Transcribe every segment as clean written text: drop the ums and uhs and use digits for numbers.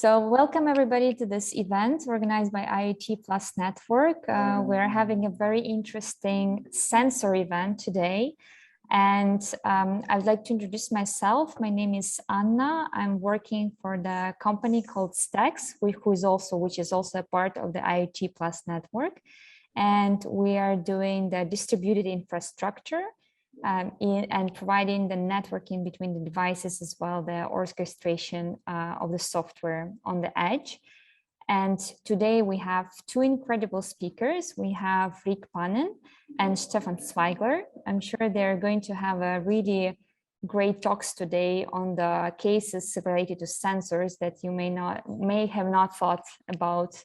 So welcome everybody to this event organized by IoT+ Network. We're having a very interesting sensor event today. And I'd like to introduce myself. My name is Anna. I'm working for the company called Stex, which is also a part of the IoT+ Network. And we are doing the distributed infrastructure and providing the networking between the devices as well, the orchestration of the software on the edge. And today we have two incredible speakers. We have Rick Pannen and Stefan Zweigler. I'm sure they're going to have a really great talks today on the cases related to sensors that you may have not thought about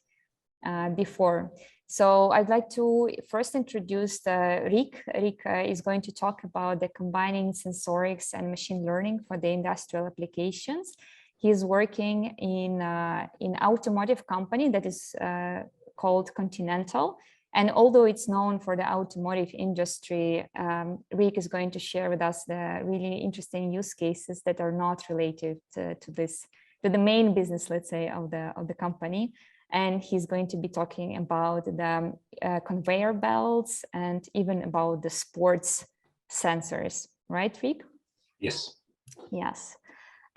before. So I'd like to first introduce Rick. Rick is going to talk about the combining sensorics and machine learning for the industrial applications. He's working in automotive company that is called Continental. And although it's known for the automotive industry, Rick is going to share with us the really interesting use cases that are not related to the main business, let's say, of the company. And he's going to be talking about the conveyor belts and even about the sports sensors, right, Rick? Yes. Yes.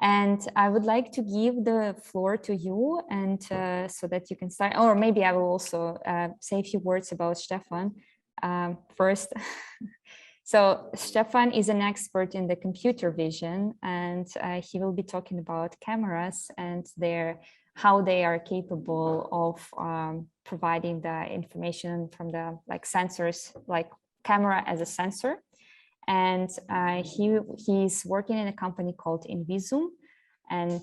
And I would like to give the floor to you, and so that you can start, or maybe I will also say a few words about Stefan first. So Stefan is an expert in the computer vision, and he will be talking about cameras and how they are capable of providing the information from the sensors, like camera as a sensor. And he's working in a company called Invisium. And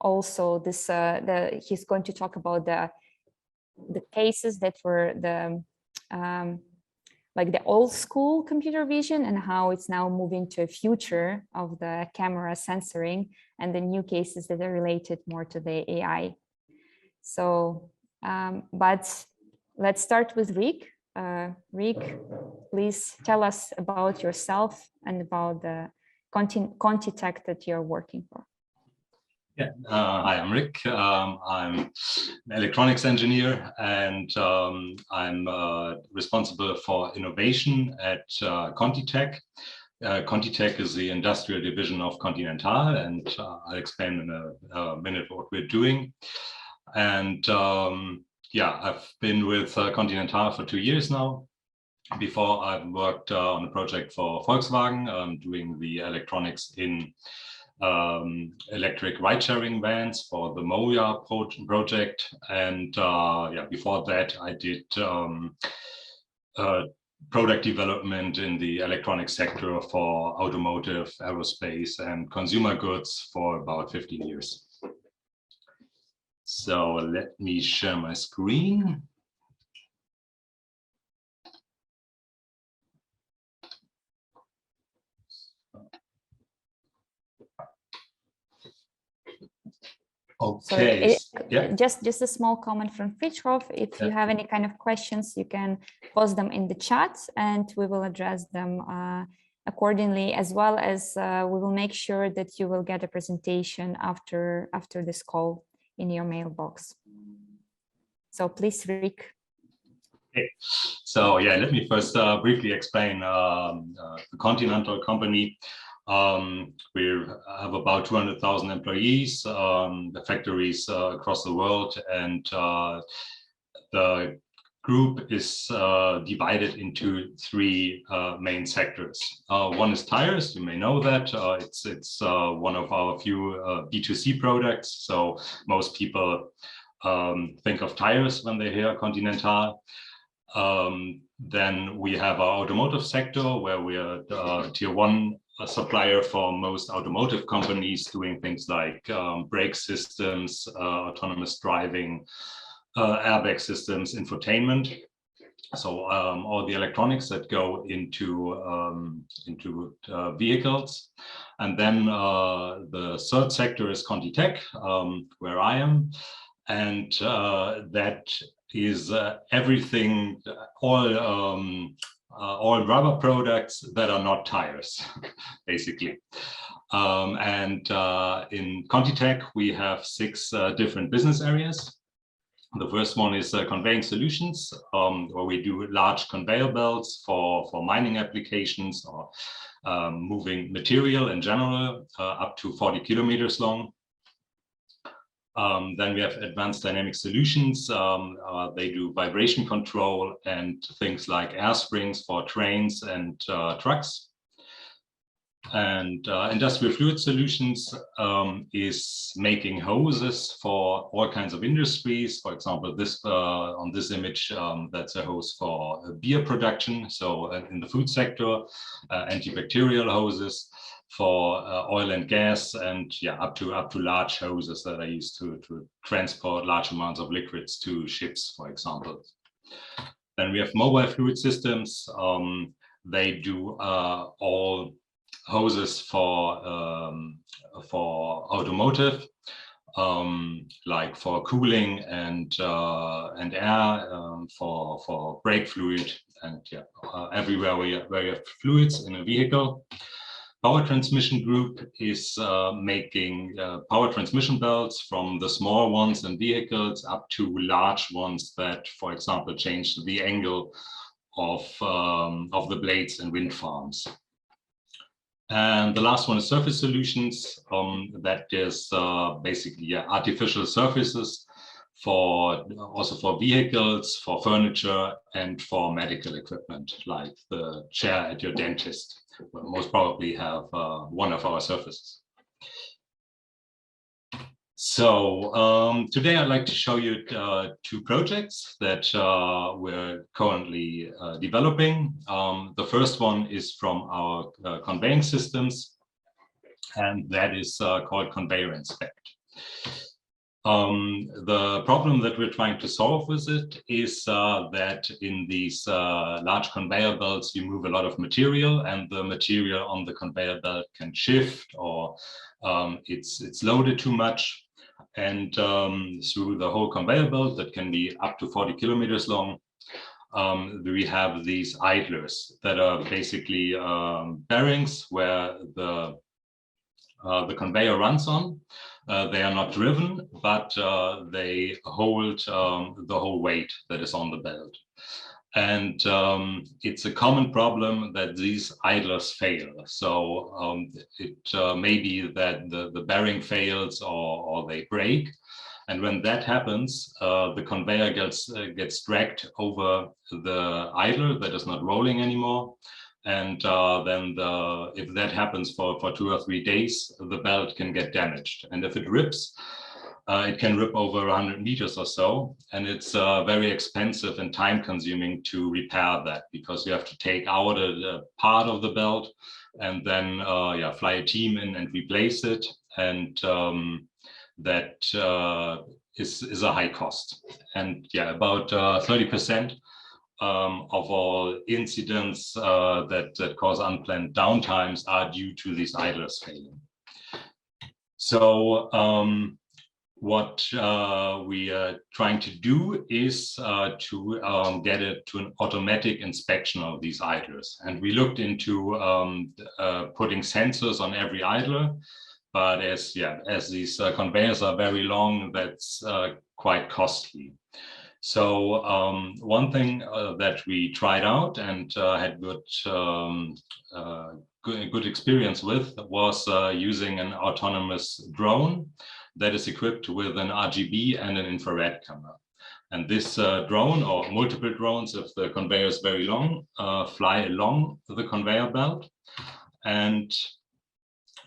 also he's going to talk about the cases that were the old school computer vision and how it's now moving to a future of the camera sensoring and the new cases that are related more to the AI. So, but let's start with Rick. Rick, please tell us about yourself and about the ContiTech that you're working for. Yeah, hi, I'm Rick. I'm an electronics engineer, and I'm responsible for innovation at ContiTech. ContiTech is the industrial division of Continental, and I'll explain in a minute what we're doing. And yeah, I've been with Continental for 2 years now. Before, I've worked on a project for Volkswagen, doing the electronics in electric ride-sharing vans for the Moja project. And yeah, before that, I did product development in the electronic sector for automotive, aerospace, and consumer goods for about 15 years. So let me share my screen. Okay. Yeah. Just a small comment from Fitchhoff. If you have any kind of questions, you can post them in the chat and we will address them accordingly, as well as we will make sure that you will get a presentation after this call in your mailbox. So please, Rick. Okay. So yeah, let me first briefly explain the Continental company. We have about 200,000 employees, the factories across the world, and the group is divided into three main sectors. One is tires. You may know that it's one of our few B2C products. So most people think of tires when they hear Continental. Then we have our automotive sector, where we are tier 1 supplier for most automotive companies, doing things like brake systems, autonomous driving, airbag systems, infotainment. So all the electronics that go into vehicles. And then the third sector is ContiTech, where I am, and that is everything, all all rubber products that are not tires, basically. In ContiTech, we have 6 different business areas. The first one is conveying solutions, where we do large conveyor belts for mining applications or moving material in general, up to 40 kilometers long. Then we have advanced dynamic solutions. They do vibration control and things like air springs for trains and trucks. And industrial fluid solutions is making hoses for all kinds of industries. For example, this on this image, that's a hose for beer production. So in the food sector, antibacterial hoses for oil and gas, and yeah, up to large hoses that are used to transport large amounts of liquids to ships, for example. Then we have mobile fluid systems. They do all hoses for automotive, like for cooling and air, for brake fluid, and yeah, everywhere where you have fluids in a vehicle. Power transmission group is making power transmission belts from the small ones in vehicles up to large ones that, for example, change the angle of the blades in wind farms. And the last one is surface solutions. That is basically artificial surfaces also for vehicles, for furniture, and for medical equipment, like the chair at your dentist. Will most probably have one of our surfaces. So today I'd like to show you 2 projects that we're currently developing. The first one is from our conveying systems, and that is called Conveyor Inspect. The problem that we're trying to solve with it is that in these large conveyor belts, you move a lot of material, and the material on the conveyor belt can shift, or it's loaded too much. And through the whole conveyor belt, that can be up to 40 kilometers long, we have these idlers that are basically bearings where the conveyor runs on. They are not driven, but they hold the whole weight that is on the belt. And it's a common problem that these idlers fail. So it may be that the bearing fails or they break. And when that happens, the conveyor gets dragged over the idler that is not rolling anymore. And then if that happens for 2 or 3 days, the belt can get damaged. And if it rips, it can rip over 100 meters or so. And it's very expensive and time consuming to repair that, because you have to take out a part of the belt and then fly a team in and replace it. And that is a high cost. And yeah, about 30% of all incidents that cause unplanned downtimes are due to these idlers failing. So what we are trying to do is to get it to an automatic inspection of these idlers. And we looked into putting sensors on every idler, but as these conveyors are very long, that's quite costly. So one thing that we tried out and had good experience with was using an autonomous drone that is equipped with an RGB and an infrared camera. And this drone, or multiple drones, if the conveyor is very long, fly along the conveyor belt and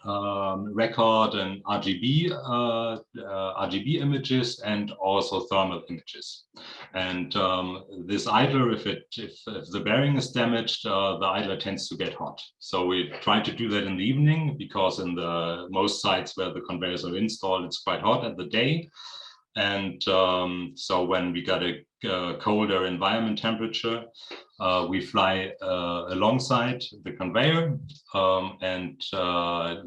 record an RGB images and also thermal images. And this idler, if the bearing is damaged, the idler tends to get hot. So we try to do that in the evening, because in the most sites where the conveyors are installed, it's quite hot at the day. And so when we got a colder environment temperature, we fly alongside the conveyor and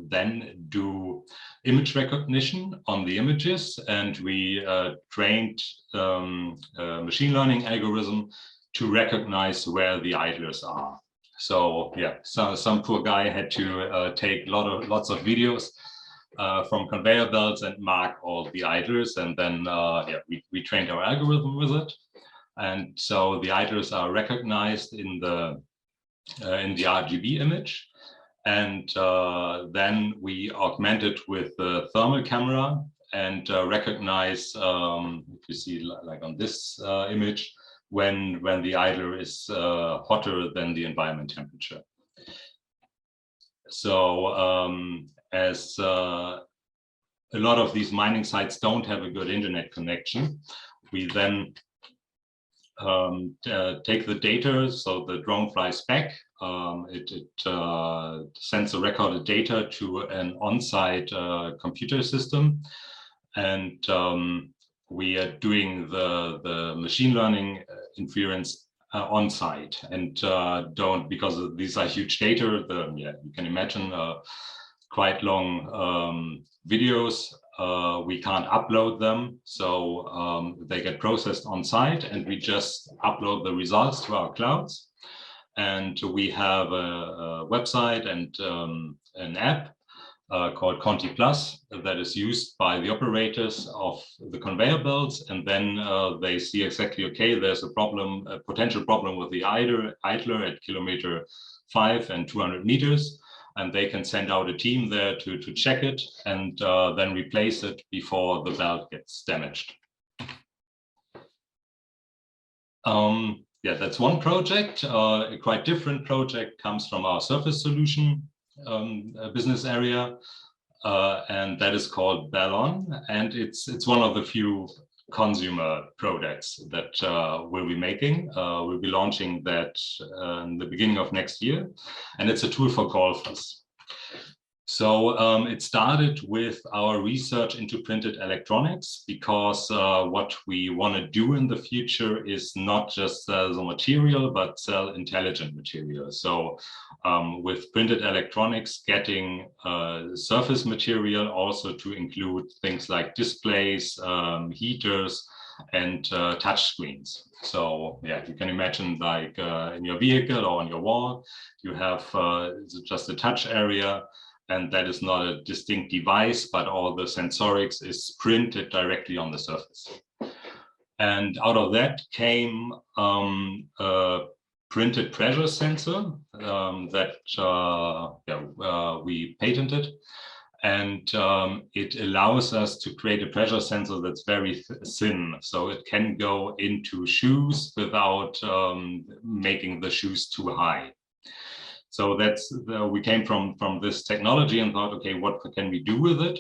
then do image recognition on the images. And we trained a machine learning algorithm to recognize where the idlers are. So yeah, some poor guy had to take lots of videos from conveyor belts and mark all the idlers, and then yeah, we trained our algorithm with it, and so the idlers are recognized in the RGB image, and then we augment it with the thermal camera and recognize, if you see like on this image, when the idler is hotter than the environment temperature. So as a lot of these mining sites don't have a good internet connection, we then take the data, so the drone flies back, it sends the recorded data to an on-site computer system, and we are doing the machine learning inference on site, and don't, because these are huge data, yeah, you can imagine quite long videos, we can't upload them, so they get processed on site, and we just upload the results to our clouds. And we have a website and an app called Conti+ that is used by the operators of the conveyor belts, and then they see exactly, okay, there's a problem, a potential problem with the idler at kilometer 5 and 200 meters, and they can send out a team there to check it and then replace it before the belt gets damaged. Yeah, that's one project. A quite different project comes from our surface solution business area, and that is called Ballon, and it's one of the few consumer products that we'll be making. We'll be launching that in the beginning of next year, and it's a tool for golfers. So it started with our research into printed electronics, because what we want to do in the future is not just sell the material, but sell intelligent material. So with printed electronics, getting surface material also to include things like displays, heaters, and touch screens. So yeah, you can imagine, like in your vehicle or on your wall, you have just a touch area, and that is not a distinct device, but all the sensorics is printed directly on the surface. And out of that came a printed pressure sensor that we patented. And it allows us to create a pressure sensor that's very thin, so it can go into shoes without making the shoes too high. So that's we came from this technology and thought, okay, what can we do with it?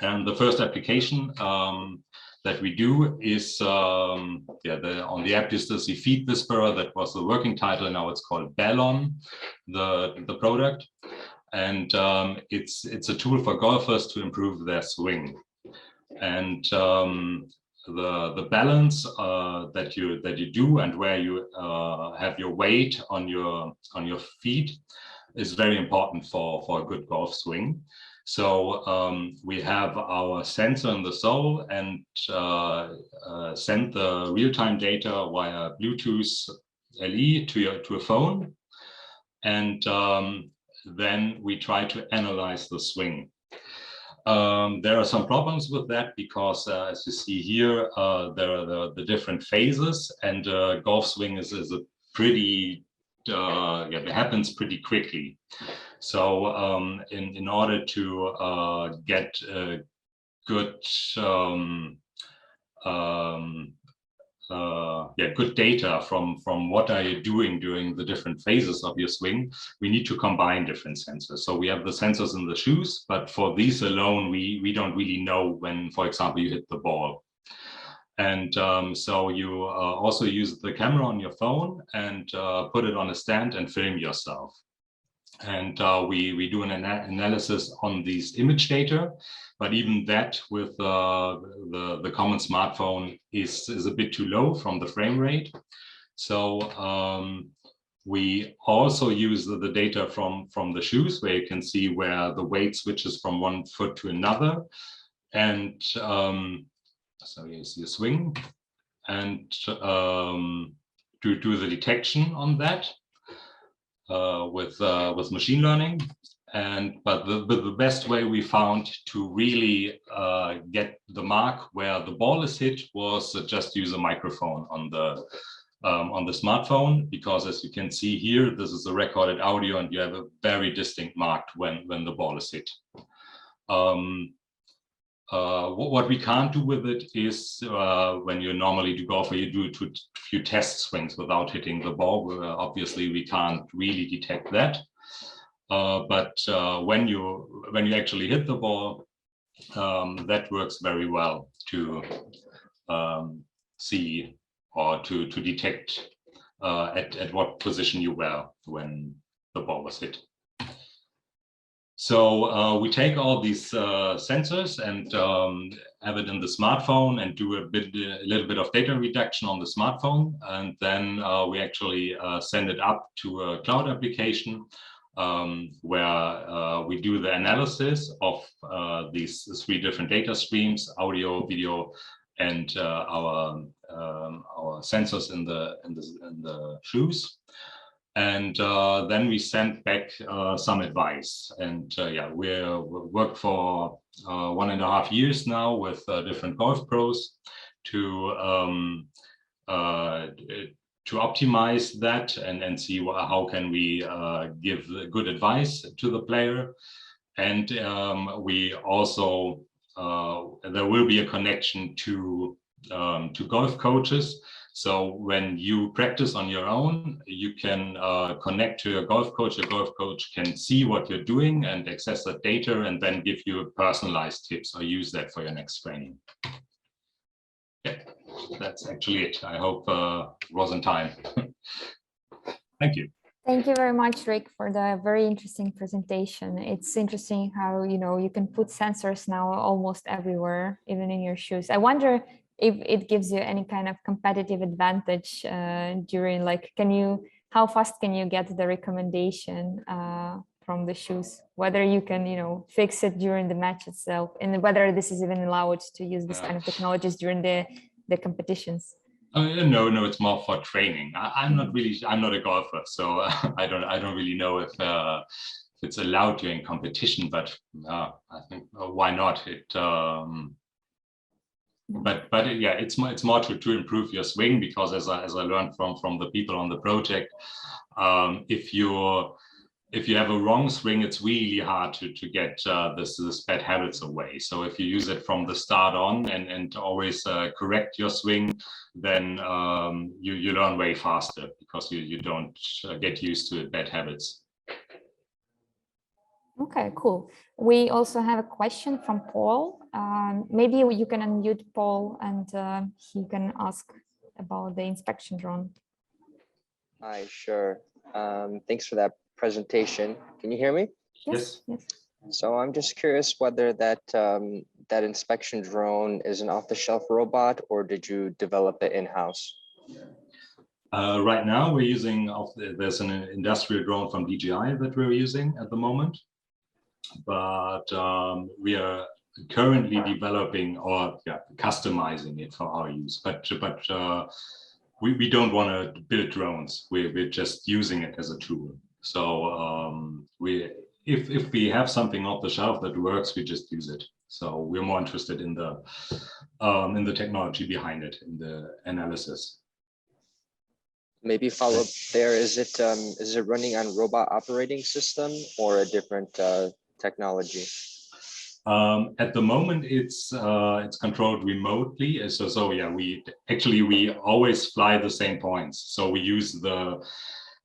And the first application that we do is on the app you still see Feed Whisperer. That was the working title. Now it's called Ballon, the product, and it's a tool for golfers to improve their swing. And the balance that you do and where you have your weight on your feet is very important for a good golf swing. So we have our sensor in the sole and send the real-time data via Bluetooth LE to a phone, and then we try to analyze the swing. There are some problems with that because, as you see here, there are the different phases, and golf swing is a pretty, it happens pretty quickly. So in order to get good good data from what are you doing during the different phases of your swing, we need to combine different sensors. So we have the sensors in the shoes, but for these alone, we don't really know when, for example, you hit the ball. And so you also use the camera on your phone and put it on a stand and film yourself. And we do an analysis on these image data, but even that with the common smartphone is a bit too low from the frame rate. So we also use the data from the shoes, where you can see where the weight switches from one foot to another. And so you see a swing, and do the detection on that with machine learning. But the best way we found to really get the mark where the ball is hit was just use a microphone on the smartphone, because as you can see here, this is a recorded audio and you have a very distinct mark when the ball is hit. What we can't do with it is when you normally do golf, you do a few test swings without hitting the ball. Obviously, we can't really detect that. But when you actually hit the ball, that works very well to see or to detect at what position you were when the ball was hit. So we take all these sensors and have it in the smartphone and do a little bit of data reduction on the smartphone, and then we actually send it up to a cloud application where we do the analysis of these 3 different data streams: audio, video, and our sensors in the shoes. And then we send back some advice. And yeah, we worked for 1.5 years now with different golf pros to optimize that and see how can we give good advice to the player. And we also there will be a connection to golf coaches. So when you practice on your own, you can connect to your golf coach. Your golf coach can see what you're doing and access that data and then give you personalized tips or use that for your next training. Yeah, that's actually it. I hope it was on time. Thank you. Thank you very much, Rick, for the very interesting presentation. It's interesting how, you can put sensors now almost everywhere, even in your shoes. I wonder if it gives you any kind of competitive advantage during, like, how fast can you get the recommendation from the shoes, whether you can, fix it during the match itself, and whether this is even allowed to use this kind of technologies during the competitions? No, it's more for training. I'm not a golfer, so I don't really know if it's allowed during competition, but I think why not? But yeah, it's more to improve your swing, because as I learned from the people on the project, if you have a wrong swing, it's really hard to get this bad habits away. So if you use it from the start on and always correct your swing, then you learn way faster, because you don't get used to bad habits. Okay, cool. We also have a question from Paul. Maybe you can unmute Paul and he can ask about the inspection drone. Hi, sure. Thanks for that presentation. Can you hear me? Yes. So I'm just curious whether that inspection drone is an off-the-shelf robot, or did you develop it in-house? Right now we're using there's an industrial drone from DJI that we're using at the moment, but we are currently developing or customizing it for our use. But we don't want to build drones. We're just using it as a tool. So if we have something off the shelf that works, we just use it. So we're more interested in the technology behind it, in the analysis. Maybe follow up there. Is it running on robot operating system or a different technology? At the moment, it's controlled remotely. So yeah, we always fly the same points. So we use the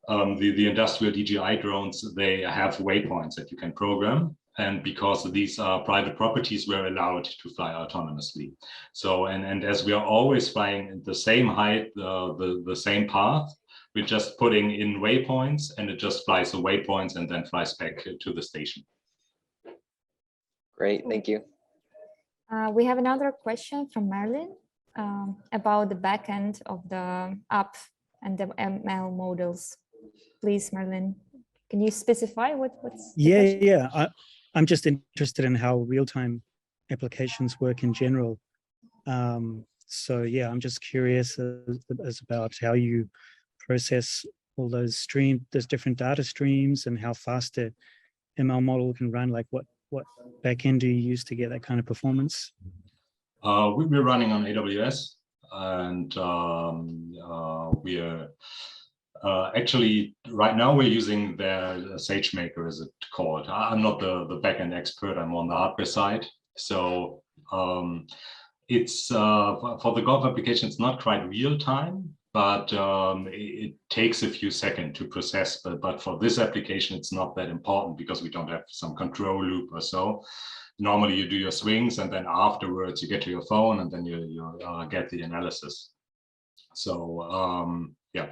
industrial DJI drones. They have waypoints that you can program, and because these are private properties, we're allowed to fly autonomously. So and as we are always flying at the same height, the same path, we're just putting in waypoints, and it just flies the waypoints and then flies back to the station. Great, thank you. We have another question from Marilyn about the backend of the app and the ML models. Please, Marilyn, can you specify what's the question? Yeah. I'm just interested in how real-time applications work in general. So yeah, I'm just curious as about how you process all those different data streams, and how fast the ML model can run? Like what backend do you use to get that kind of performance? We're running on AWS, and we are actually right now we're using their SageMaker, as it's called. I'm not the backend expert. I'm on the hardware side, so it's for the golf application. It's not quite real time, but it takes a few seconds to process. But for this application, it's not that important because we don't have some control loop or so. Normally you do your swings, and then afterwards you get to your phone, and then you get the analysis. So yeah,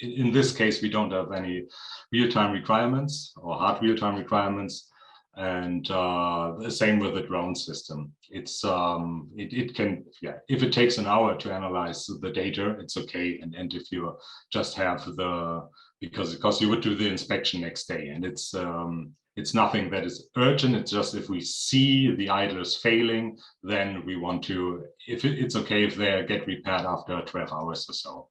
in this case, we don't have any real-time requirements or hard real-time requirements. And the same with the drone system. It's it can, yeah, if it takes an hour to analyze the data, it's okay. And if you just have because you would do the inspection next day, and it's nothing that is urgent. It's just if we see the idlers failing, then we want to, if it's okay if they get repaired after 12 hours or so.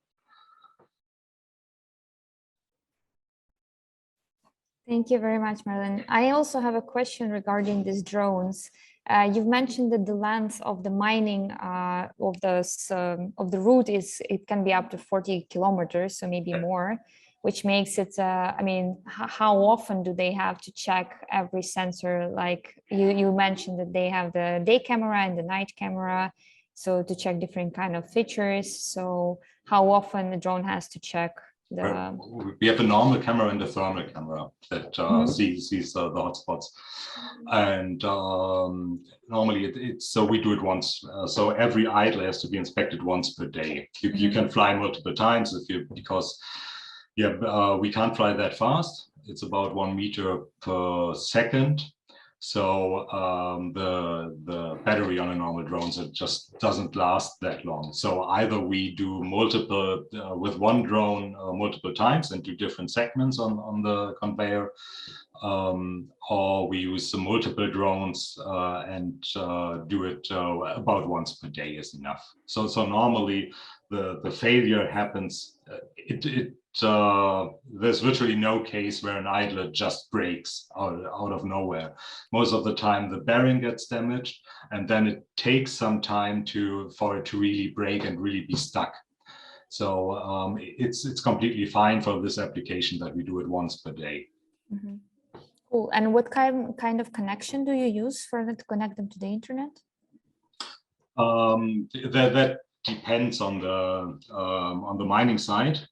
Thank you very much, Marlon. I also have a question regarding these drones. You've mentioned that the length of the mining of the route it can be up to 40 kilometers, so maybe more, which makes it, I mean, how often do they have to check every sensor? Like you mentioned that they have the day camera and the night camera, so to check different kind of features. So how often the drone has to check? We have a normal camera and a thermal camera that sees the hotspots, and normally it's so we do it once. So every idler has to be inspected once per day. You can fly multiple times because we can't fly that fast. It's about 1 meter per second. So the battery on a normal drone, it just doesn't last that long. So either we do multiple with one drone multiple times and do different segments on the conveyor, or we use multiple drones and do it about once per day is enough. So normally the failure happens. There's virtually no case where an idler just breaks out of nowhere. Most of the time the bearing gets damaged, and then it takes some time for it to really break and really be stuck. So it's completely fine for this application that we do it once per day. Mm-hmm. Cool. And what kind of connection do you use for them to connect them to the internet? That depends on the mining side.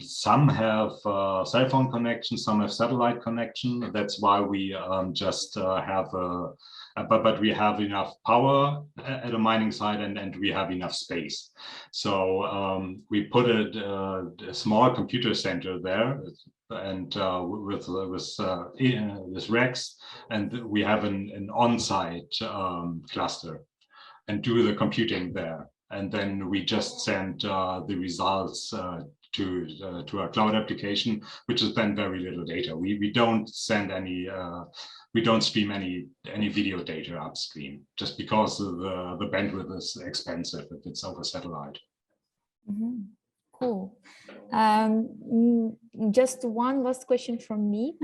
Some have cell phone connection, some have satellite connection. That's why we just have but we have enough power at a mining site, and we have enough space. So we put a small computer center there, and with racks, and we have an on-site cluster, and do the computing there. And then we just send the results to our cloud application, which is then very little data. We don't send any, we don't stream any video data upstream, just because the bandwidth is expensive if it's over satellite. Mm-hmm. Cool. Just one last question from me.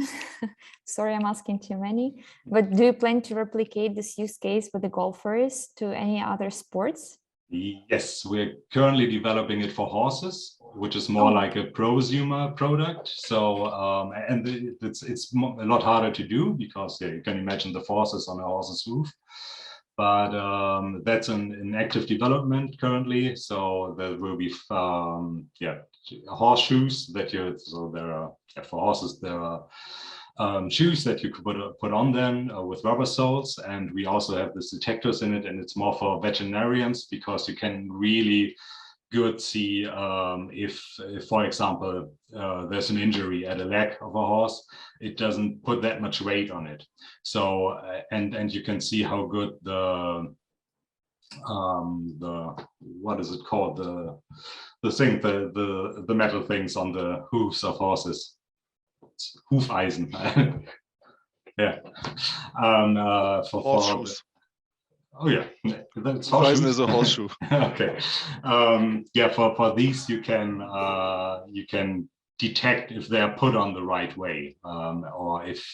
Sorry, I'm asking too many, but do you plan to replicate this use case with the golfers to any other sports? Yes, we're currently developing it for horses, which is more like a prosumer product. So, and it's a lot harder to do because you can imagine the forces on a horse's hoof. But that's an active development currently. So there will be, horseshoes that so there are, for horses, there are shoes that you could put on them with rubber soles, and we also have these detectors in it, and it's more for veterinarians because you can really good see if for example there's an injury at a leg of a horse. It doesn't put that much weight on it, so and you can see how good the what is it called, the metal things on the hooves of horses. Hoofeisen. Yeah. For Oh yeah, that's Horizon horseshoes. is a horseshoe. Okay. Yeah, for these you can detect if they are put on the right way, or if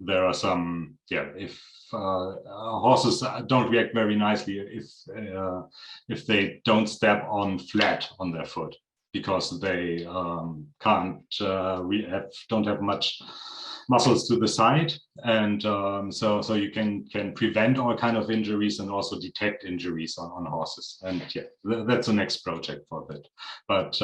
there are some, yeah, if horses don't react very nicely if they don't step on flat on their foot, because they don't have much muscles to the side, and so you can prevent all kind of injuries and also detect injuries on horses. And yeah, that's the next project for that. But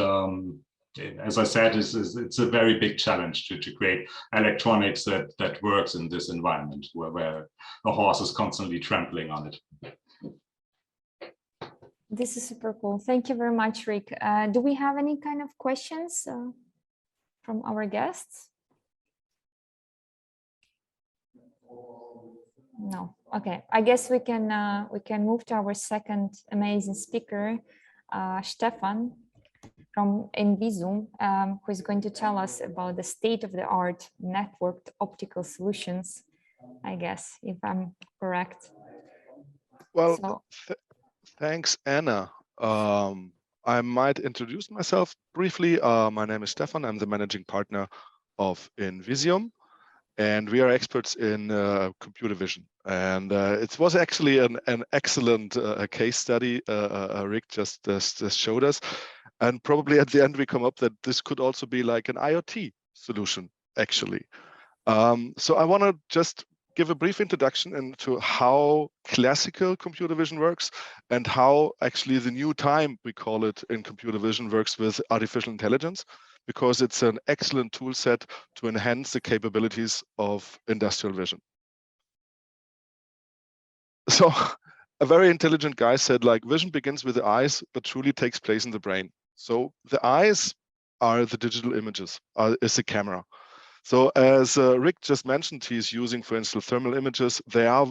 as I said, it's a very big challenge to create electronics that works in this environment where a horse is constantly trampling on it. This is super cool. Thank you very much, Rick. Do we have any kind of questions from our guests? No. Okay. I guess we can move to our second amazing speaker, Stefan from Invisium, who is going to tell us about the state-of-the-art networked optical solutions, I guess, if I'm correct. Well, so, thanks, Anna. I might introduce myself briefly. My name is Stefan. I'm the managing partner of Invisium, and we are experts in computer vision. And it was actually an excellent case study Rick just showed us. And probably at the end, we come up that this could also be like an IoT solution, actually. So I want to just give a brief introduction into how classical computer vision works and how actually the new time, we call it in computer vision, works with artificial intelligence, because it's an excellent tool set to enhance the capabilities of industrial vision. So a very intelligent guy said, like, vision begins with the eyes, but truly takes place in the brain. So the eyes are the digital images, is the camera. So as Rick just mentioned, he's using, for instance, thermal images. There are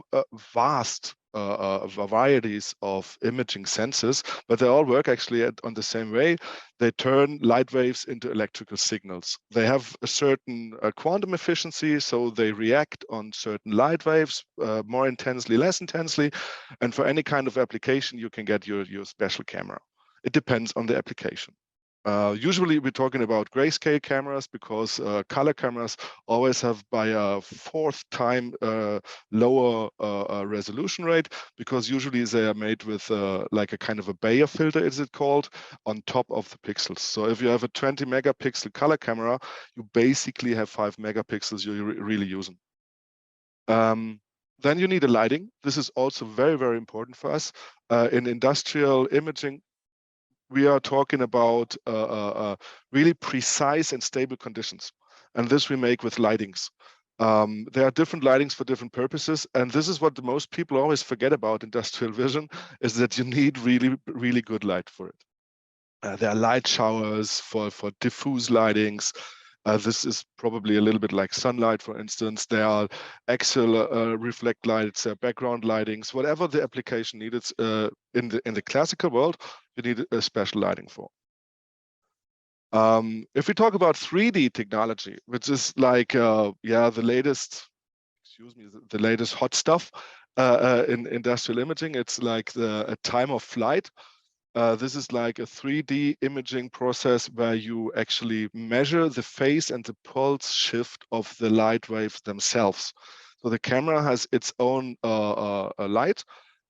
vast varieties of imaging sensors, but they all work actually on the same way. They turn light waves into electrical signals. They have a certain quantum efficiency, so they react on certain light waves more intensely, less intensely. And for any kind of application, you can get your special camera. It depends on the application. Usually we're talking about grayscale cameras, because color cameras always have by a 4th time lower resolution rate, because usually they are made with like a kind of a Bayer filter, is it called, on top of the pixels. So if you have a 20 megapixel color camera, you basically have 5 megapixels you're really using. Then you need a lighting. This is also very, very important for us. In industrial imaging, we are talking about really precise and stable conditions. And this we make with lightings. There are different lightings for different purposes. And this is what the most people always forget about industrial vision, is that you need really, really good light for it. There are light showers for diffuse lightings. This is probably a little bit like sunlight, for instance. There are axial reflect lights, background lightings, whatever the application needed. In the classical world, you need a special lighting for. If we talk about 3D technology, which is like the latest, the latest hot stuff in industrial imaging, it's like a time of flight. This is like a 3D imaging process where you actually measure the phase and the pulse shift of the light waves themselves. So the camera has its own light,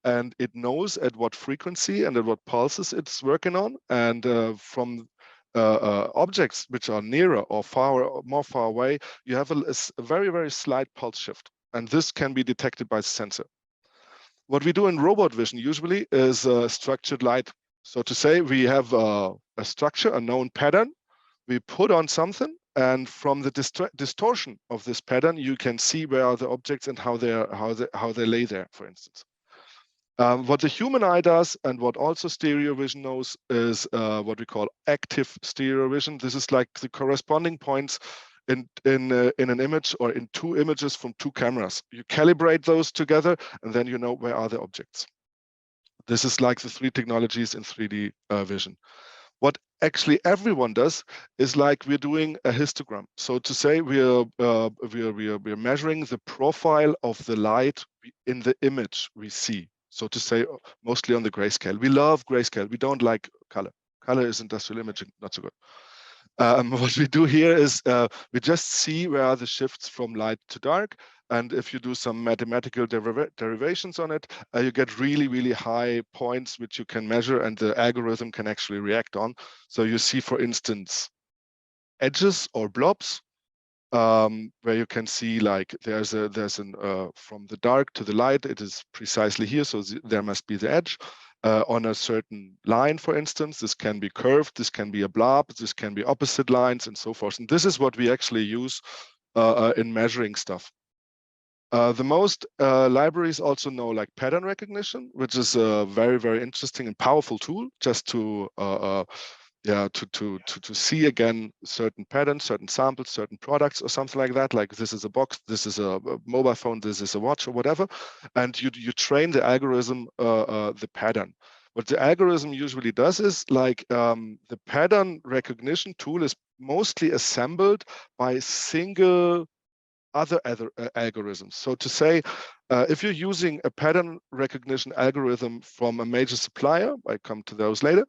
and it knows at what frequency and at what pulses it's working on. And from objects which are nearer or more far away, you have a very, very slight pulse shift. And this can be detected by the sensor. What we do in robot vision usually is structured light. So to say, we have a structure, a known pattern, we put on something, and from the distortion of this pattern, you can see where are the objects and how they lay there, for instance. What the human eye does, and what also stereo vision knows, is what we call active stereo vision. This is like the corresponding points in an image or in 2 images from 2 cameras. You calibrate those together, and then you know where are the objects. This is like the 3 technologies in 3D vision. What actually everyone does is like we're doing a histogram. So to say we're measuring the profile of the light in the image we see. so to say, mostly on the grayscale. We love grayscale. We don't like color. Color is industrial imaging, not so good. What we do here is we just see where are the shifts from light to dark. And if you do some mathematical derivations on it, you get really, really high points which you can measure and the algorithm can actually react on. So you see, for instance, edges or blobs, where you can see like there's an from the dark to the light, it is precisely here. So there must be the edge. On a certain line, for instance, this can be curved, this can be a blob, this can be opposite lines and so forth. And this is what we actually use in measuring stuff. The most libraries also know like pattern recognition, which is a very, very interesting and powerful tool just to see again certain patterns, certain samples, certain products or something like that. Like this is a box, this is a mobile phone, this is a watch or whatever. And you train the algorithm the pattern. What the algorithm usually does is like the pattern recognition tool is mostly assembled by single other algorithms. So to say, if you're using a pattern recognition algorithm from a major supplier, I come to those later,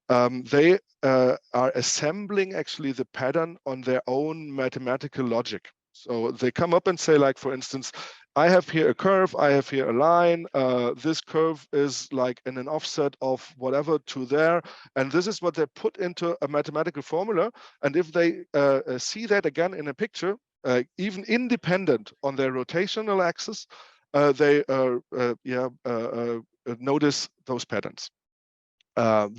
they are assembling actually the pattern on their own mathematical logic. So they come up and say, like, for instance, I have here a curve, I have here a line, this curve is like in an offset of whatever to there, and this is what they put into a mathematical formula. And if they see that again in a picture, even independent on their rotational axis, they notice those patterns.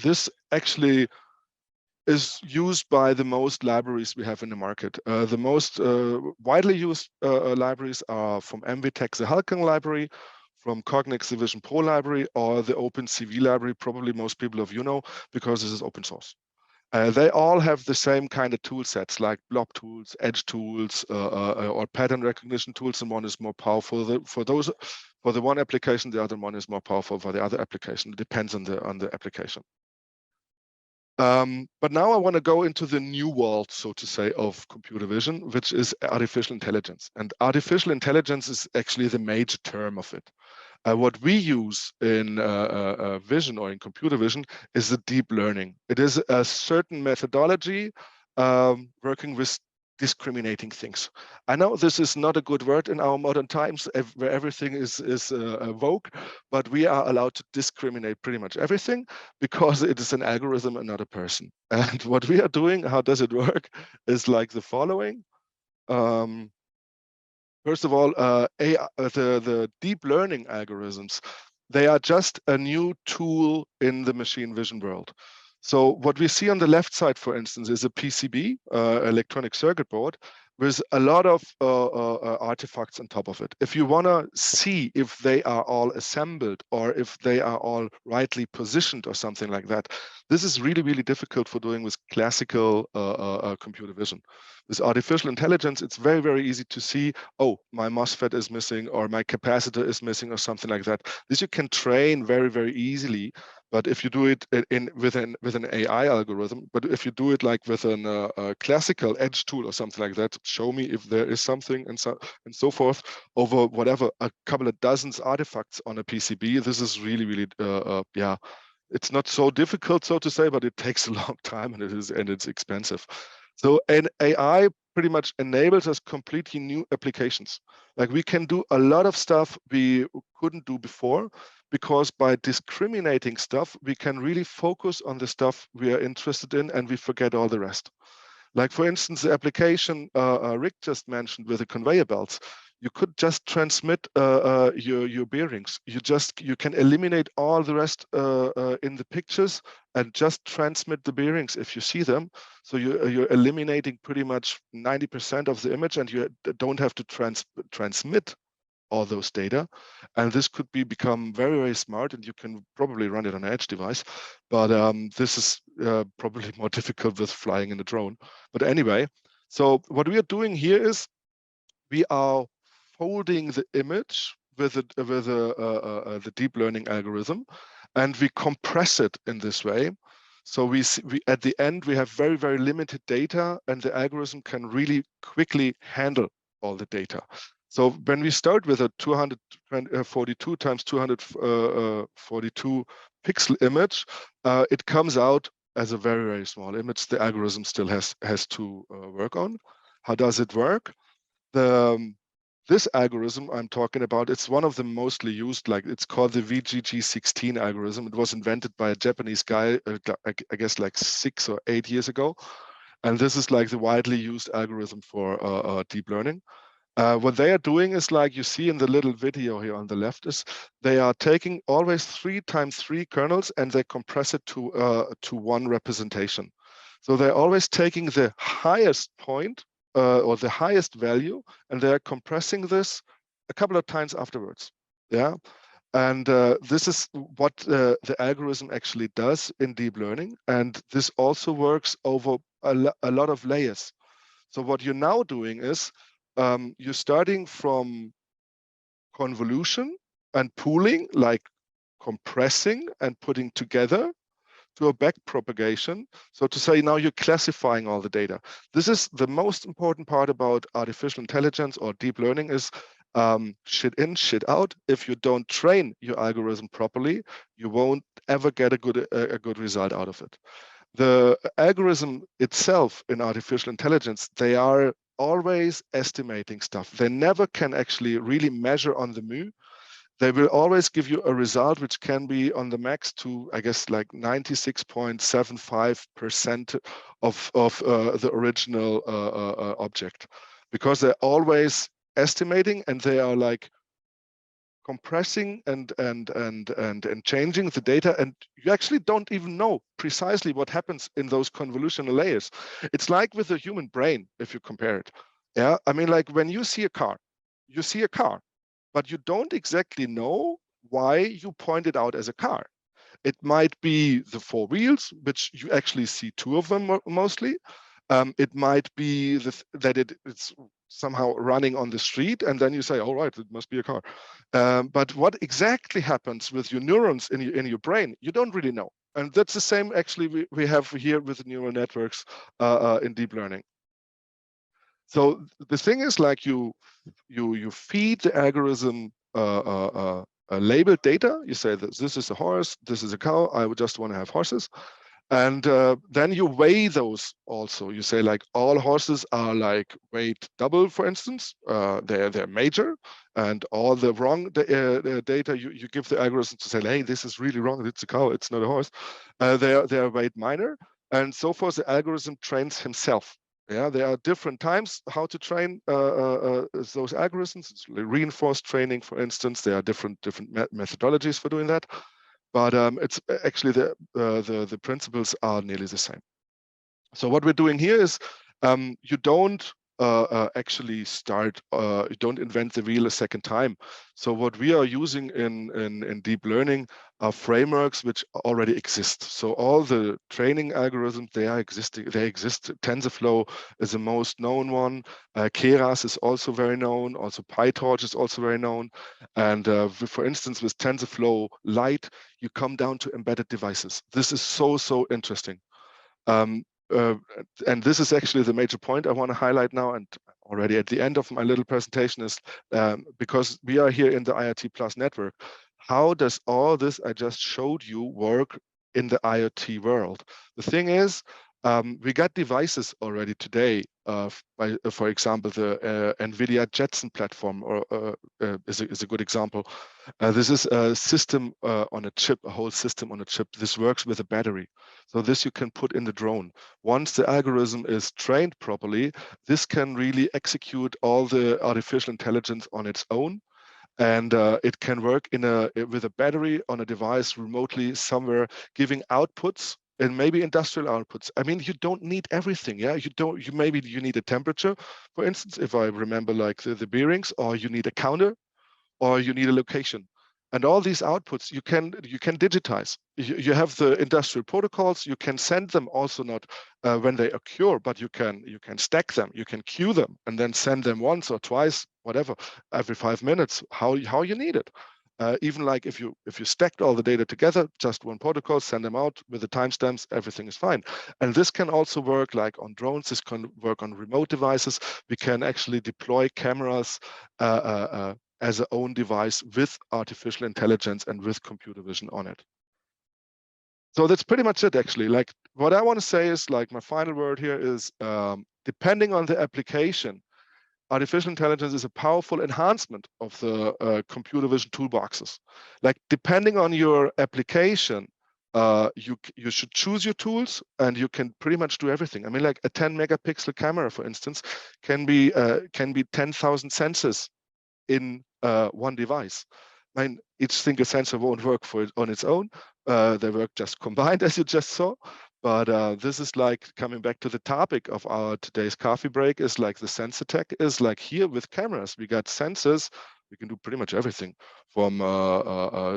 This actually is used by the most libraries we have in the market. The most widely used libraries are from MVTech, the Halkan library, from Cognex, the Vision Pro library, or the OpenCV library. Probably most people of you know, because this is open source. They all have the same kind of tool sets, like blob tools, edge tools, or pattern recognition tools, and one is more powerful for the one application, the other one is more powerful for the other application. It depends on the application. But now I want to go into the new world, so to say, of computer vision, which is artificial intelligence. And artificial intelligence is actually the major term of it. What we use in vision or in computer vision is the deep learning. It is a certain methodology working with discriminating things. I know this is not a good word in our modern times where everything is vogue, but we are allowed to discriminate pretty much everything because it is an algorithm and not a person. And what we are doing, how does it work, is like the following. First of all, the deep learning algorithms, they are just a new tool in the machine vision world. So what we see on the left side, for instance, is a PCB, electronic circuit board, with a lot of artifacts on top of it. If you want to see if they are all assembled or if they are all rightly positioned or something like that, this is really, really difficult for doing with classical computer vision. With artificial intelligence, it's very, very easy to see, oh, my MOSFET is missing or my capacitor is missing or something like that. This you can train very, very easily. But if you do it with an AI algorithm, but if you do it like with a classical edge tool or something like that, show me if there is something and so forth over whatever, a couple of dozens artifacts on a PCB, this is really, really, it's not so difficult, so to say, but it takes a long time and it's expensive. So an AI pretty much enables us completely new applications. Like we can do a lot of stuff we couldn't do before, because by discriminating stuff, we can really focus on the stuff we are interested in and we forget all the rest. Like for instance, the application Rick just mentioned with the conveyor belts, you could just transmit your bearings. You can eliminate all the rest in the pictures and just transmit the bearings if you see them. So you're eliminating pretty much 90% of the image, and you don't have to transmit all those data. And this could become very, very smart, and you can probably run it on an edge device. But this is probably more difficult with flying in a drone. But anyway, so what we are doing here is we are folding the image with the deep learning algorithm, and we compress it in this way. So we at the end, we have very, very limited data, and the algorithm can really quickly handle all the data. So when we start with a 242 times 242 pixel image, it comes out as a very, very small image. The algorithm still has to work on. How does it work? This algorithm I'm talking about, it's one of the mostly used, like it's called the VGG16 algorithm. It was invented by a Japanese guy, I guess like 6 or 8 years ago. And this is like the widely used algorithm for deep learning. What they are doing is, like you see in the little video here on the left, is they are taking always 3 times 3 kernels and they compress it to one representation. So they're always taking the highest point or the highest value, and they're compressing this a couple of times afterwards. Yeah. And this is what the algorithm actually does in deep learning. And this also works over a lot of layers. So what you're now doing is you're starting from convolution and pooling, like compressing and putting together, to a backpropagation. So to say, now you're classifying all the data. This is the most important part about artificial intelligence or deep learning is shit in, shit out. If you don't train your algorithm properly, you won't ever get a good result out of it. The algorithm itself in artificial intelligence, they are always estimating stuff. They never can actually really measure on the mu. They will always give you a result which can be on the max to, I guess, like 96.75% of the original object, because they're always estimating and they are like compressing and changing the data, and you actually don't even know precisely what happens in those convolutional layers. It's like with the human brain, if you compare it. Yeah, I mean, like when you see a car, but you don't exactly know why you point it out as a car. It might be the 4 wheels, which you actually see 2 of them mostly. It might be that it's somehow running on the street, and then you say, all right, it must be a car. But what exactly happens with your neurons in your brain, you don't really know. And that's the same actually we have here with neural networks in deep learning. So the thing is, like you feed the algorithm labeled data. You say that this is a horse, this is a cow. I would just want to have horses. And then you weigh those also. You say like all horses are like weight double, for instance. They're major, and all the wrong data you give the algorithm to say, hey, this is really wrong. It's a cow. It's not a horse. They are weight minor, and so forth. The algorithm trains himself. Yeah, there are different times how to train those algorithms. It's reinforced training, for instance. There are different methodologies for doing that, but it's actually the principles are nearly the same. So what we're doing here is you don't actually you don't invent the wheel a second time. So what we are using in deep learning are frameworks which already exist. So all the training algorithms, they exist. TensorFlow is the most known one. Keras is also very known. Also PyTorch is also very known. And for instance, with TensorFlow Lite, you come down to embedded devices. This is so interesting. And this is actually the major point I want to highlight now, and already at the end of my little presentation is because we are here in the IoT+ network. How does all this I just showed you work in the IoT world? The thing is, we got devices already today. For example, the NVIDIA Jetson platform is a good example. This is a system on a chip, a whole system on a chip. This works with a battery. So this you can put in the drone. Once the algorithm is trained properly, this can really execute all the artificial intelligence on its own. And it can work with a battery on a device remotely somewhere, giving outputs and maybe industrial outputs. I mean, you don't need everything. Yeah, maybe you need a temperature, for instance, if I remember, like the bearings, or you need a counter, or you need a location. And all these outputs you can digitize. You have the industrial protocols. You can send them also not when they occur, but you can stack them. You can queue them and then send them once or twice, whatever, every 5 minutes, how you need it. Even like if you stacked all the data together, just one protocol, send them out with the timestamps, everything is fine. And this can also work like on drones. This can work on remote devices. We can actually deploy cameras as a own device with artificial intelligence and with computer vision on it. So that's pretty much it, actually. Like what I want to say is like my final word here is depending on the application, artificial intelligence is a powerful enhancement of the computer vision toolboxes. Like depending on your application, you should choose your tools, and you can pretty much do everything. I mean, like a 10 megapixel camera, for instance, can be 10,000 sensors in one device. I mean, each single sensor won't work on its own. They work just combined, as you just saw. But this is like coming back to the topic of our today's coffee break, is like the sensor tech is like here with cameras. We got sensors. We can do pretty much everything, from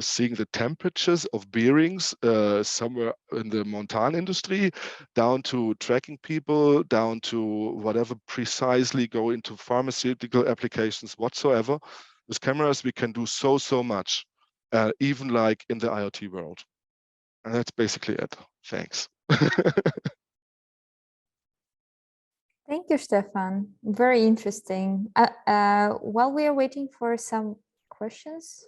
seeing the temperatures of bearings somewhere in the montan industry, down to tracking people, down to whatever precisely go into pharmaceutical applications whatsoever. With cameras, we can do so much, even like in the IoT world. And that's basically it. Thanks. Thank you, Stefan. Very interesting. While we are waiting for some questions,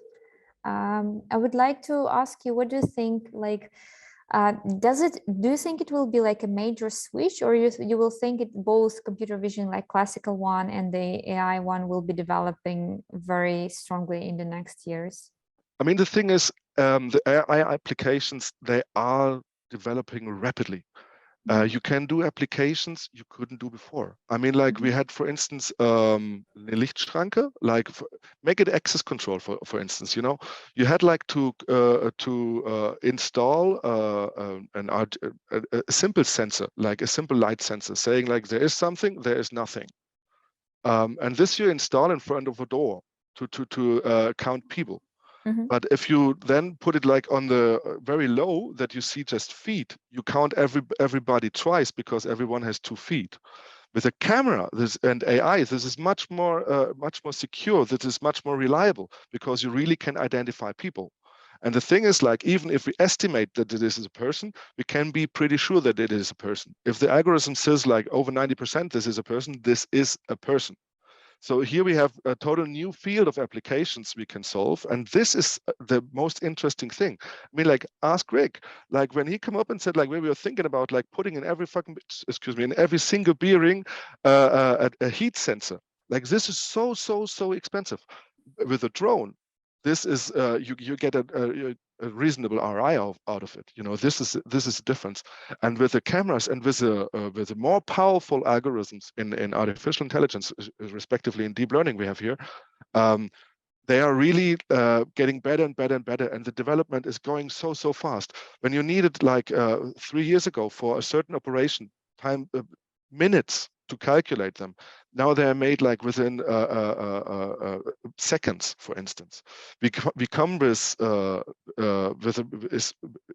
I would like to ask you, what do you think, like, do you think it will be like a major switch, or you will think it both computer vision, like classical one, and the AI one will be developing very strongly in the next years? I mean, the thing is, the AI applications, they are developing rapidly. You can do applications you couldn't do before. I mean, like we had, for instance, eine Lichtschranke, like make it access control, for instance. You know, you had like to install a simple sensor, like a simple light sensor, saying like there is something, there is nothing, and this you install in front of a door to count people. But if you then put it like on the very low, that you see just feet, you count everybody twice because everyone has 2 feet. With a camera and AI, this is much more secure. This is much more reliable, because you really can identify people. And the thing is, like, even if we estimate that this is a person, we can be pretty sure that it is a person. If the algorithm says like over 90% this is a person, this is a person. So here we have a total new field of applications we can solve. And this is the most interesting thing. I mean, like, ask Rick, like when he came up and said, like, we were thinking about like putting in every in every single bearing a heat sensor. Like, this is so expensive. With a drone, this is you get a reasonable ROI out of it. You know, this is the difference. And with the cameras and with the more powerful algorithms in artificial intelligence, respectively in deep learning we have here, they are really getting better and better and better, and the development is going so fast. When you needed like 3 years ago for a certain operation, minutes to calculate them, now they are made like within seconds, for instance. We come with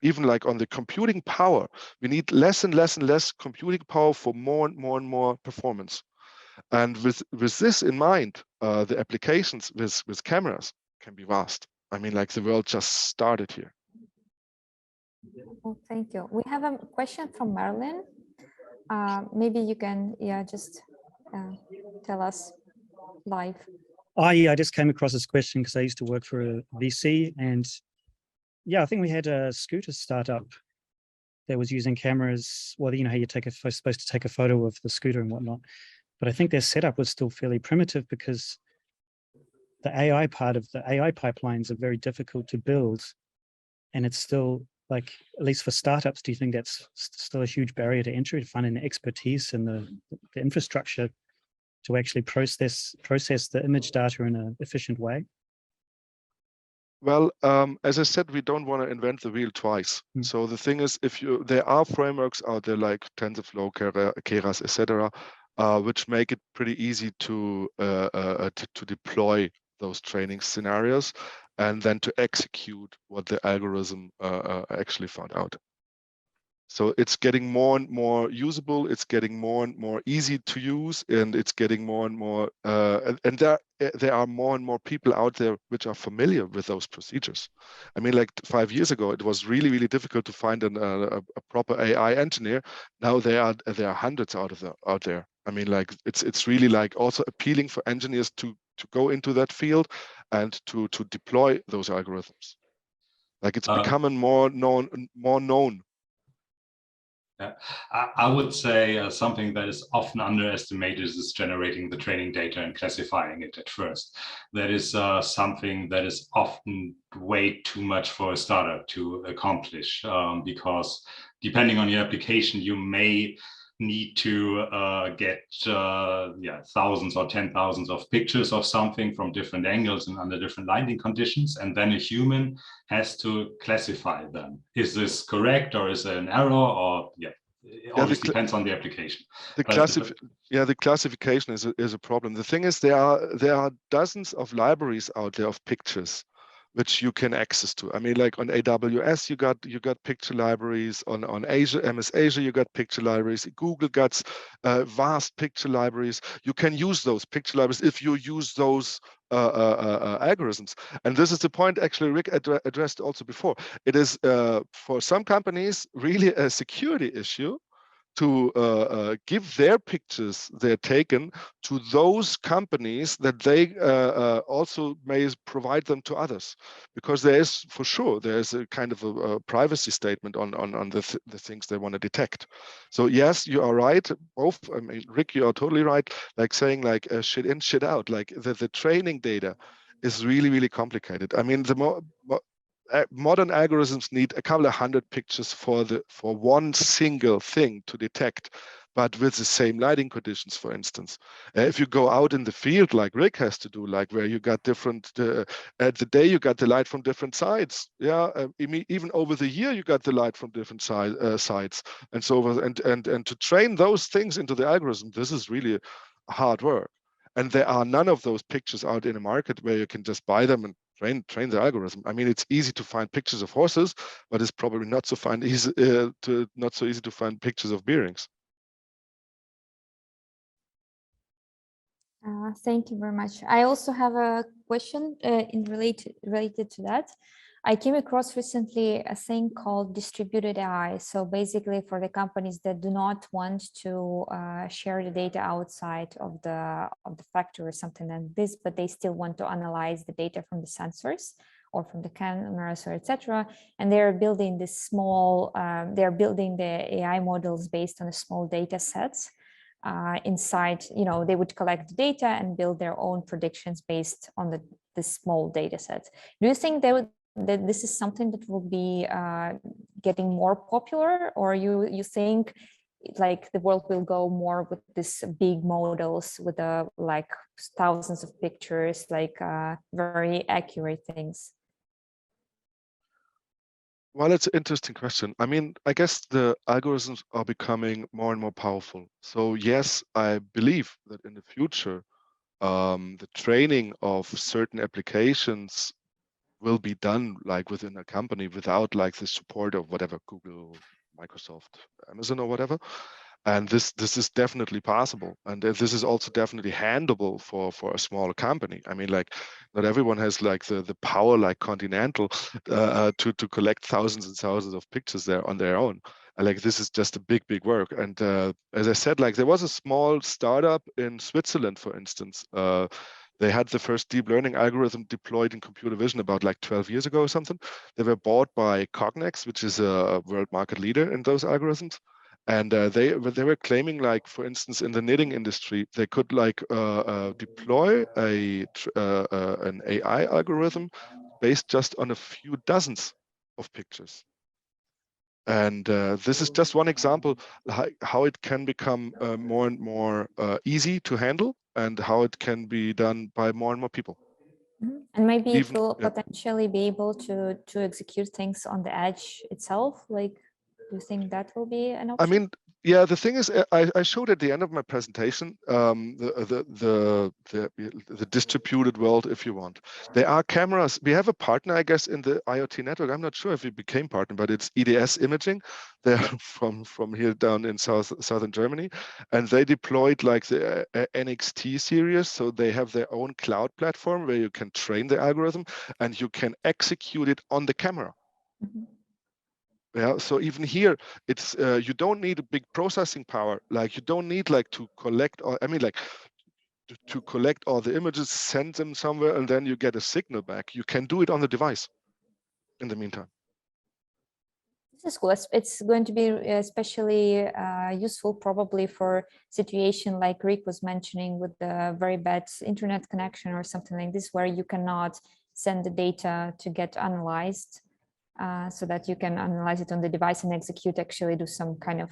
even like on the computing power, we need less and less computing power for more and more performance. And with this in mind, the applications with cameras can be vast. I mean, like, the world just started here. Well, thank you. We have a question from Marilyn. Maybe you can, just tell us live. I just came across this question because I used to work for a VC, and I think we had a scooter startup that was using cameras. Well, you know how you're supposed to take a photo of the scooter and whatnot, but I think their setup was still fairly primitive, because the AI part of the AI pipelines are very difficult to build, and it's still, like, at least for startups, do you think that's still a huge barrier to entry, to find an expertise in the infrastructure to actually process the image data in an efficient way? Well, as I said, we don't want to invent the wheel twice. So the thing is, there are frameworks out there like TensorFlow, Keras, etc., which make it pretty easy to deploy those training scenarios and then to execute what the algorithm actually found out. So it's getting more and more usable. It's getting more and more easy to use, and it's getting more and more. And there are more and more people out there which are familiar with those procedures. I mean, like 5 years ago, it was really, really difficult to find a proper AI engineer. Now there are hundreds out there. I mean, like it's really like also appealing for engineers to go into that field and to deploy those algorithms. Like it's becoming more known. Yeah, I would say something that is often underestimated is generating the training data and classifying it at first. That is something that is often way too much for a startup to accomplish, because depending on your application, you may need to get thousands or 10,000s of pictures of something from different angles and under different lighting conditions, and then a human has to classify them. Is this correct, or is there an error, or it always depends on the application. The classification is a problem. The thing is, there are dozens of libraries out there of pictures which you can access to. I mean, like on AWS, you got picture libraries. On Azure, MS Azure, you got picture libraries. Google got vast picture libraries. You can use those picture libraries if you use those algorithms. And this is the point actually Rick addressed also before. It is for some companies really a security issue to give their pictures they're taken to those companies that they also may provide them to others, because there's a kind of a privacy statement on the things they want to detect. So yes, you are right. Both, I mean, Rick, you are totally right. Like saying like shit in, shit out. Like the training data is really, really complicated. I mean, modern algorithms need a couple of hundred pictures for one single thing to detect, but with the same lighting conditions, for instance. If you go out in the field, like Rick has to do, like where you got different, at the day you got the light from different sides. Yeah, even over the year you got the light from different sides, and so and to train those things into the algorithm, this is really hard work. And there are none of those pictures out in the market where you can just buy them and train the algorithm. I mean, it's easy to find pictures of horses, but it's probably not so easy to find pictures of bearings. Thank you very much. I also have a question related to that. I came across recently a thing called distributed AI. So basically for the companies that do not want to share the data outside of the factory or something like this, but they still want to analyze the data from the sensors or from the cameras or etc. And they're building this small, they're building the AI models based on a small data sets. Inside, they would collect the data and build their own predictions based on the small data sets. Do you think that this is something that will be getting more popular, or you think like the world will go more with these big models with like thousands of pictures, like very accurate things? Well, it's an interesting question. I mean, I guess the algorithms are becoming more and more powerful. So yes, I believe that in the future, the training of certain applications will be done like within a company without like the support of whatever Google, Microsoft, Amazon or whatever. And this is definitely possible, and this is also definitely handleable for a smaller company. I mean, like not everyone has like the power like Continental to collect thousands and thousands of pictures there on their own. Like this is just a big work. And as I said, like there was a small startup in Switzerland, for instance. They had the first deep learning algorithm deployed in computer vision about like 12 years ago or something. They were bought by Cognex, which is a world market leader in those algorithms. And they were claiming, like, for instance, in the knitting industry, they could like deploy an AI algorithm based just on a few dozens of pictures. And this is just one example how it can become more and more easy to handle, and how it can be done by more and more people. And maybe it will potentially be able to execute things on the edge itself. Like, do you think that will be an option? I mean, Yeah, the thing is, I showed at the end of my presentation the distributed world, if you want. There are cameras. We have a partner, I guess, in the IoT network. I'm not sure if we became partner, but it's EDS Imaging. They're from here down in southern Germany, and they deployed like the NXT series. So they have their own cloud platform where you can train the algorithm and you can execute it on the camera. Mhm. Yeah, so even here, it's you don't need a big processing power. Like you don't need like to collect, or I mean, like to collect all the images, send them somewhere, and then you get a signal back. You can do it on the device. In the meantime, This is cool. It's going to be especially useful probably for situation like Rick was mentioning with the very bad internet connection or something like this, where you cannot send the data to get analyzed. So that you can analyze it on the device and execute, actually do some kind of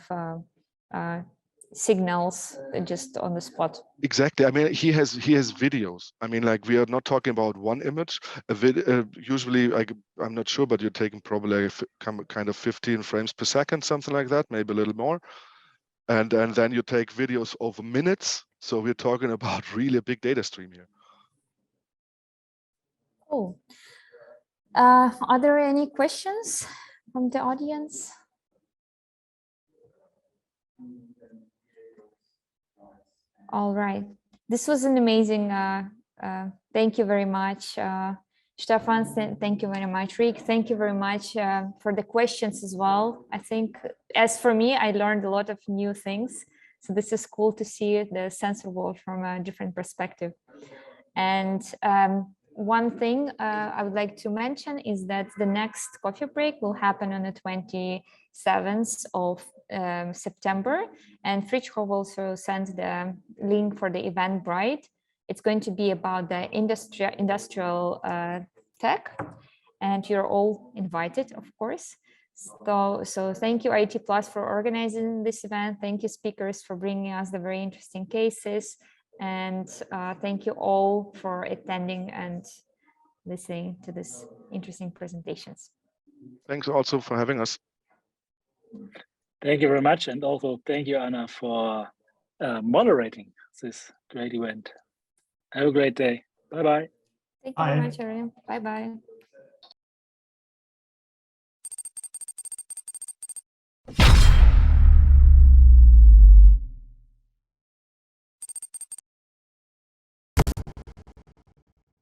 signals just on the spot. exactly. I mean, he has videos. I mean, like we are not talking about one image. Usually, like I'm not sure, but you're taking probably kind of 15 frames per second, something like that, maybe a little more. And then you take videos over minutes. So we're talking about really a big data stream here. Cool. Are there any questions from the audience? All right. This was an amazing, thank you very much. Stefan, thank you very much. Rick, thank you very much for the questions as well. I think as for me, I learned a lot of new things. So this is cool to see the sensor world from a different perspective. And one thing I would like to mention is that the next coffee break will happen on the 27th of September, and Fritschhoff will also send the link for the Eventbrite. It's going to be about the industrial tech, and you're all invited, of course. So thank you IoT+ for organizing this event. Thank you speakers for bringing us the very interesting cases. And thank you all for attending and listening to these interesting presentations. Thanks also for having us. Thank you very much. And also thank you, Anna, for moderating this great event. Have a great day. Bye-bye. Thank you very much, everyone. Bye-bye.